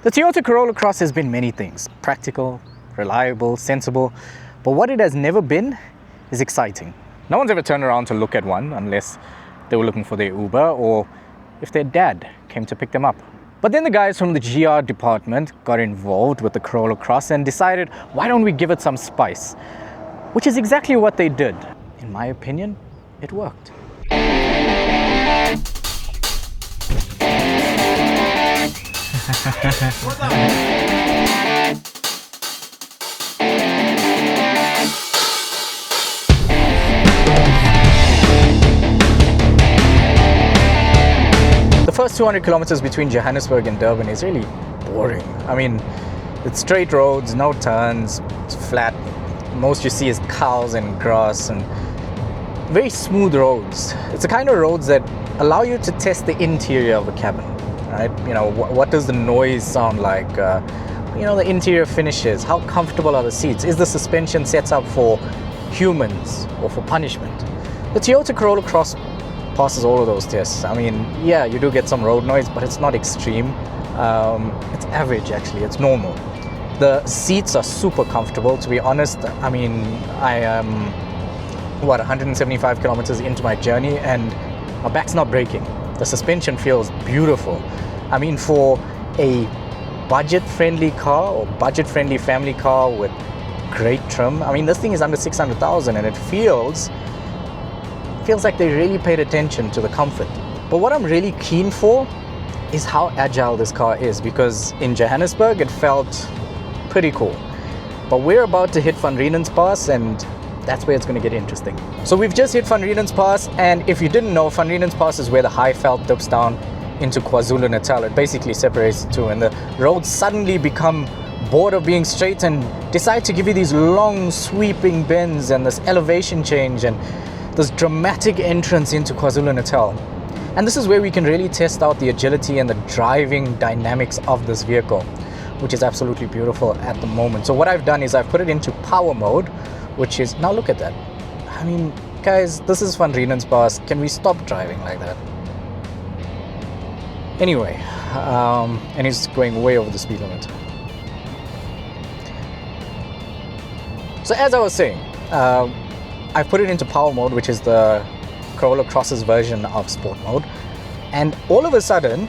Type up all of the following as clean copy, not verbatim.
The Toyota Corolla Cross has been many things: practical, reliable, sensible, but what it has never been is exciting. No one's ever turned around to look at one unless they were looking for their Uber or if their dad came to pick them up. But then the guys from the GR department got involved with the Corolla Cross and decided, why don't we give it some spice? Which is exactly what they did. In my opinion, it worked. The first 200 kilometers between Johannesburg and Durban is really boring. I mean, it's straight roads, no turns, it's flat. Most you see is cows and grass and very smooth roads. It's the kind of roads that allow you to test the interior of a cabin, right? You know, what does the noise sound like? You know, the interior finishes. How comfortable are the seats? Is the suspension set up for humans or for punishment? The Toyota Corolla Cross passes all of those tests. I mean, yeah, you do get some road noise, but it's not extreme. It's average, actually. It's normal. The seats are super comfortable, to be honest. I mean, I am, 175 kilometers into my journey and my back's not breaking. The suspension feels beautiful. I mean, for a budget-friendly car or budget-friendly family car with great trim, I mean, this thing is under 600,000 and it feels like they really paid attention to the comfort. But what I'm really keen for is how agile this car is, because in Johannesburg it felt pretty cool. But we're about to hit Van Rieden's Pass and that's where it's going to get interesting. So we've just hit Van Rieden's Pass, and if you didn't know, Van Rieden's Pass is where the high veld dips down into KwaZulu-Natal. It basically separates the two and the roads suddenly become bored of being straight and decide to give you these long sweeping bends and this elevation change and this dramatic entrance into KwaZulu-Natal. And this is where we can really test out the agility and the driving dynamics of this vehicle, which is absolutely beautiful at the moment. So what I've done is I've put it into power mode, which is, now look at that. I mean, guys, this is Van Rieden's Pass. Can we stop driving like that? Anyway, and he's going way over the speed limit. So as I was saying, I put it into power mode, which is the Corolla Cross's version of sport mode. And all of a sudden,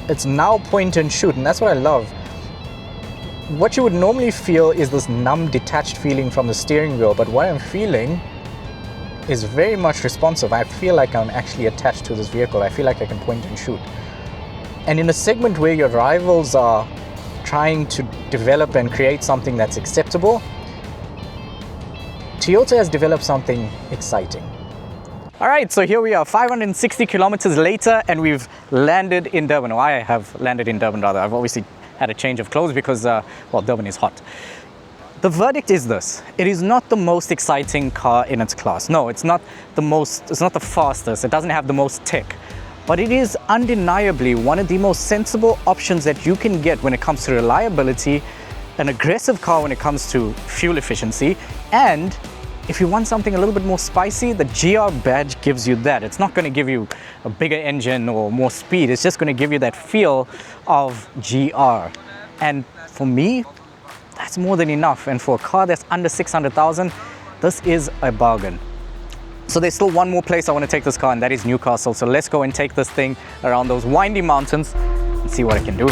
it's now point and shoot. And that's what I love. What you would normally feel is this numb, detached feeling from the steering wheel. But what I'm feeling is very much responsive. I feel like I'm actually attached to this vehicle. I feel like I can point and shoot. And in a segment where your rivals are trying to develop and create something that's acceptable, Toyota has developed something exciting. All right, so here we are, 560 kilometers later, and we've landed in Durban. Or I have landed in Durban, rather. I've obviously had a change of clothes because, well, Durban is hot. The verdict is this: it is not the most exciting car in its class. No, it's not the fastest. It doesn't have the most tech. But it is undeniably one of the most sensible options that you can get when it comes to reliability, an aggressive car when it comes to fuel efficiency, and if you want something a little bit more spicy, the GR badge gives you that. It's not going to give you a bigger engine or more speed. It's just going to give you that feel of GR. And for me, that's more than enough. And for a car that's under 600,000, this is a bargain. So there's still one more place I want to take this car, and that is Newcastle. So let's go and take this thing around those windy mountains and see what it can do.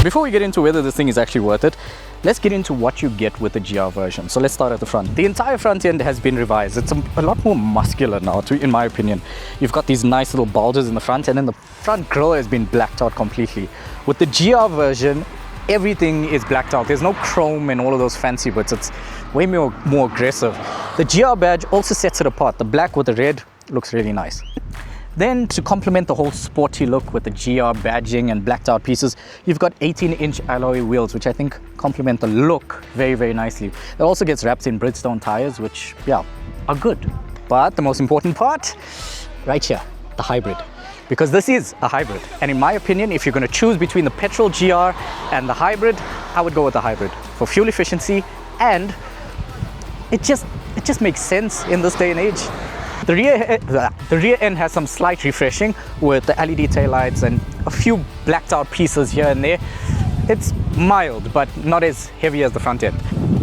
Before we get into whether this thing is actually worth it, let's get into what you get with the GR version. So let's start at the front. The entire front end has been revised. It's a lot more muscular now, in my opinion. You've got these nice little bulges in the front, and then the front grille has been blacked out completely. With the GR version, everything is blacked out. There's no chrome and all of those fancy bits. It's way more aggressive. The GR badge also sets it apart. The black with the red looks really nice. Then, to complement the whole sporty look with the GR badging and blacked out pieces, you've got 18-inch alloy wheels, which I think complement the look very, very nicely. It also gets wrapped in Bridgestone tires, which, yeah, are good. But the most important part, right here, the hybrid. Because this is a hybrid. And in my opinion, if you're going to choose between the petrol GR and the hybrid, I would go with the hybrid for fuel efficiency, and it just makes sense in this day and age. The rear end has some slight refreshing with the LED taillights and a few blacked out pieces here and there. It's mild, but not as heavy as the front end.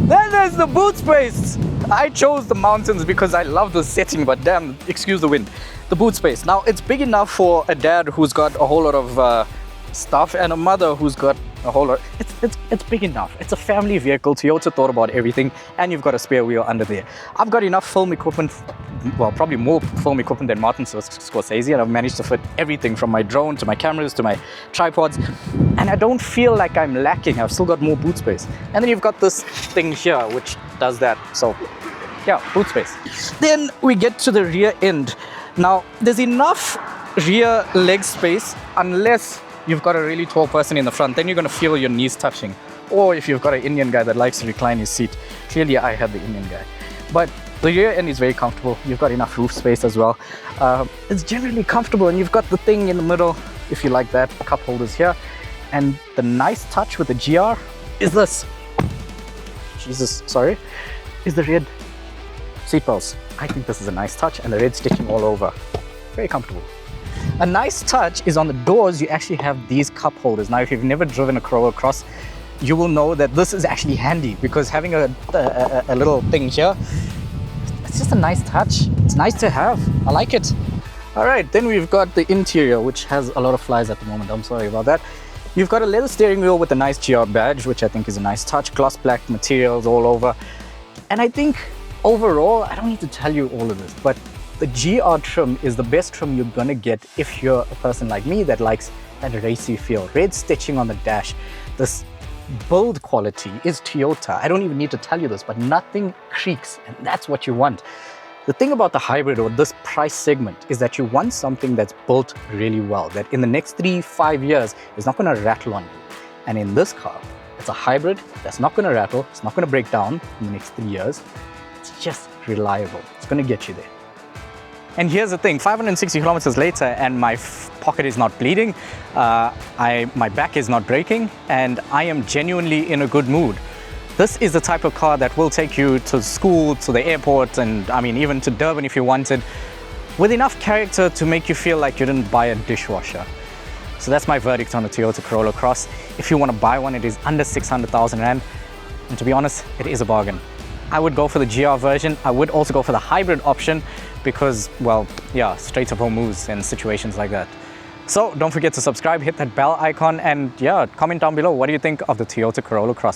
Then there's the boot space. I chose the mountains because I love the setting, but damn, excuse the wind. The boot space. Now, it's big enough for a dad who's got a whole lot of stuff and a mother who's got a whole lot. It's big enough. It's a family vehicle. Toyota thought about everything, and you've got a spare wheel under there. I've got enough film equipment, well, probably more film equipment than Martin Scorsese, and I've managed to fit everything from my drone to my cameras to my tripods, and I don't feel like I'm lacking. I've still got more boot space. And then you've got this thing here which does that. So yeah, boot space. Then we get to the rear end. Now, there's enough rear leg space unless you've got a really tall person in the front, then you're going to feel your knees touching. Or if you've got an Indian guy that likes to recline his seat. Clearly, I had the Indian guy. But the rear end is very comfortable. You've got enough roof space as well. It's generally comfortable, and you've got the thing in the middle, if you like that, cup holders here. And the nice touch with the GR is this. Is the red seat belts. I think this is a nice touch, and the red stitching all over. Very comfortable. A nice touch is on the doors, you actually have these cup holders. Now, if you've never driven a Corolla Cross, you will know that this is actually handy, because having a little thing here, it's just a nice touch. It's nice to have. I like it. All right, then we've got the interior, which has a lot of flies at the moment. I'm sorry about that. You've got a leather steering wheel with a nice GR badge, which I think is a nice touch. Gloss black materials all over. And I think overall, I don't need to tell you all of this, but the GR trim is the best trim you're gonna get if you're a person like me that likes that racy feel. Red stitching on the dash. This build quality is Toyota. I don't even need to tell you this, but nothing creaks, and that's what you want. The thing about the hybrid or this price segment is that you want something that's built really well, that in the next 3-5 years is not gonna rattle on you. And in this car, it's a hybrid that's not gonna rattle, it's not gonna break down in the next 3 years. It's just reliable. It's gonna get you there. And here's the thing, 560 kilometers later and my pocket is not bleeding, my back is not breaking, and I am genuinely in a good mood. This is the type of car that will take you to school, to the airport, and I mean even to Durban if you wanted, with enough character to make you feel like you didn't buy a dishwasher. So that's my verdict on the Toyota Corolla Cross. If you want to buy one, it is under 600,000 Rand, and to be honest, it is a bargain. I would go for the GR version. I would also go for the hybrid option because, well, yeah, straight up home moves and situations like that. So don't forget to subscribe, hit that bell icon, and yeah, comment down below. What do you think of the Toyota Corolla Cross?